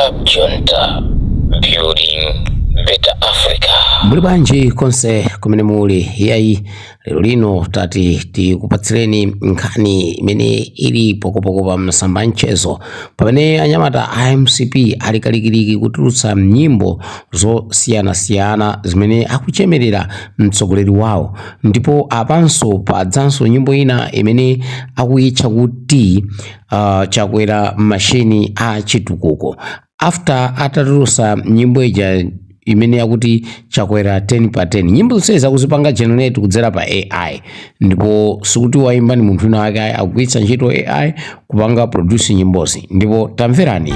Up Junta, building better Africa. Muli bwanji konse kumene muli yayi lero lino tati tikupatsireni nkhani imene ili pokopoko pa msamba mchezo pamene anyamata IMCP ali kalikiliki kutulutsa nyimbo zosiyanasiyana zimene akuchemerera mtsogoleri wawo, ndipo apanso padzanso nyimbo ina imene akuyitcha kuti Chakwera mashini Achitukuko. After atatulutsa nyimbo ija imene yakuti Chakwera 10/10, nyimbo zonse zakuzipanga generate kudzera pa AI, ndipo sikuti waimba ni munthu wina wake, akugwiritsa ntchito AI kupanga produce nyimbozi, ndipo tamverani.